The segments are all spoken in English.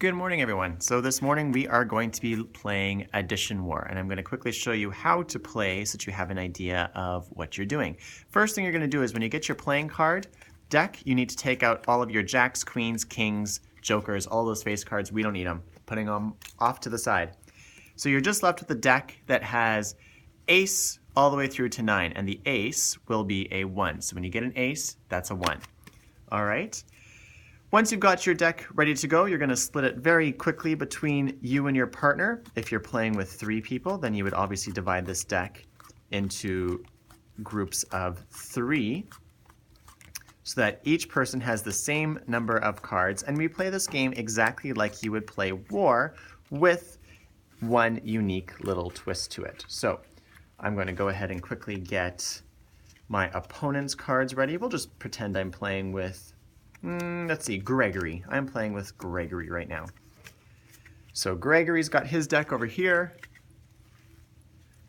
Good morning, everyone. So this morning we are going to be playing Addition War, and I'm going to quickly show you how to play so that you have an idea of what you're doing. First thing you're going to do is when you get your playing card deck, you need to take out all of your jacks, queens, kings, jokers, all those face cards. We don't need them. Putting them off to the side. So you're just left with a deck that has ace all the way through to 9, and the ace will be a 1. So when you get an ace, that's a 1. All right. Once you've got your deck ready to go, you're going to split it very quickly between you and your partner. If you're playing with 3 people, then you would obviously divide this deck into groups of 3 so that each person has the same number of cards. And we play this game exactly like you would play War, with one unique little twist to it. So I'm going to go ahead and quickly get my opponent's cards ready. We'll just pretend I'm playing with let's see, Gregory. I'm playing with Gregory right now. So Gregory's got his deck over here,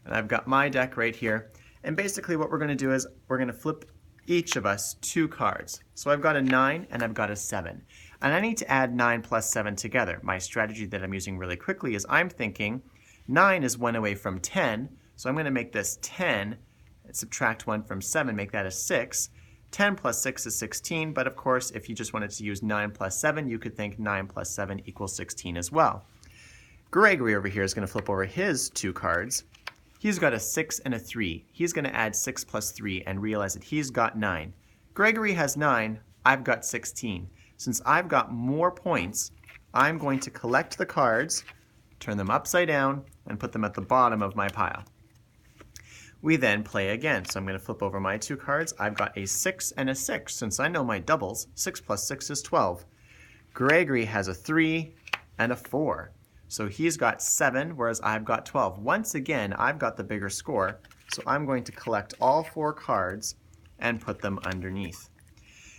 and I've got my deck right here. And basically what we're going to do is we're going to flip each of us 2 cards. So I've got a 9 and I've got a 7. And I need to add 9 plus 7 together. My strategy that I'm using really quickly is I'm thinking 9 is 1 away from 10, so I'm going to make this 10 and subtract 1 from 7, make that a 6. 10 plus 6 is 16, but of course, if you just wanted to use 9 plus 7, you could think 9 plus 7 equals 16 as well. Gregory over here is going to flip over his 2 cards. He's got a 6 and a 3. He's going to add 6 plus 3 and realize that he's got 9. Gregory has 9. I've got 16. Since I've got more points, I'm going to collect the cards, turn them upside down, and put them at the bottom of my pile. We then play again. So I'm going to flip over my 2 cards. I've got a 6 and a 6. Since I know my doubles, 6 plus 6 is 12. Gregory has a 3 and a 4. So he's got 7, whereas I've got 12. Once again, I've got the bigger score. So I'm going to collect all 4 cards and put them underneath.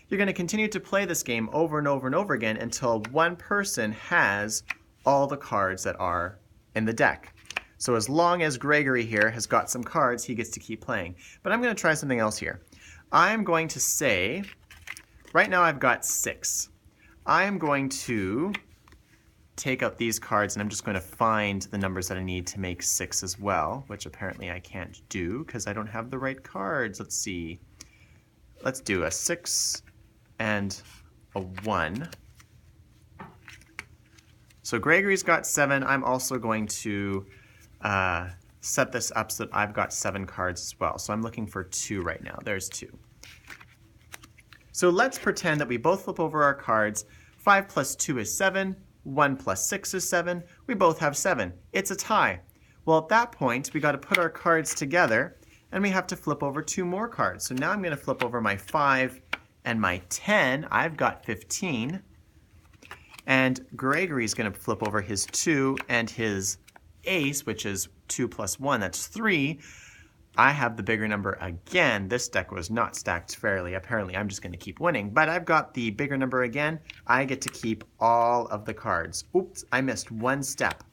You're going to continue to play this game over and over and over again until one person has all the cards that are in the deck. So as long as Gregory here has got some cards, he gets to keep playing. But I'm going to try something else here. I'm going to say, right now I've got 6. I'm going to take out these cards, and I'm just going to find the numbers that I need to make 6 as well, which apparently I can't do because I don't have the right cards. Let's see. Let's do a 6 and a 1. So Gregory's got 7. I'm also going to set this up so that I've got 7 cards as well. So I'm looking for 2 right now. There's 2. So let's pretend that we both flip over our cards. 5 plus 2 is 7. 1 plus 6 is 7. We both have 7. It's a tie. Well, at that point, we got to put our cards together, and we have to flip over 2 more cards. So now I'm going to flip over my 5 and my 10. I've got 15. And Gregory's going to flip over his 2 and his ace, which is 2 plus 1, that's 3. I have the bigger number again. This deck was not stacked fairly. Apparently, I'm just going to keep winning. But I've got the bigger number again. I get to keep all of the cards. Oops, I missed 1 step.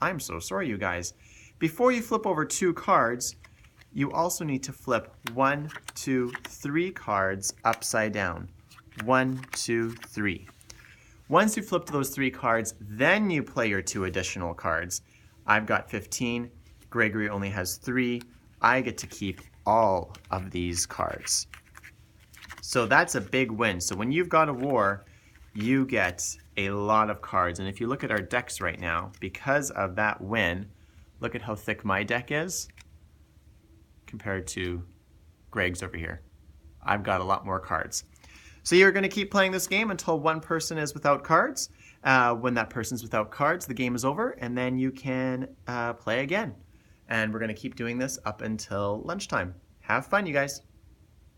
I'm so sorry, you guys. Before you flip over 2 cards, you also need to flip 1, 2, 3 cards upside down. 1, 2, 3. Once you flip those 3 cards, then you play your 2 additional cards. I've got 15. Gregory only has 3. I get to keep all of these cards. So that's a big win. So when you've got a war, you get a lot of cards. And if you look at our decks right now, because of that win, look at how thick my deck is compared to Greg's over here. I've got a lot more cards. So you're going to keep playing this game until one person is without cards. When that person's without cards, the game is over, and then you can play again. And we're going to keep doing this up until lunchtime. Have fun, you guys.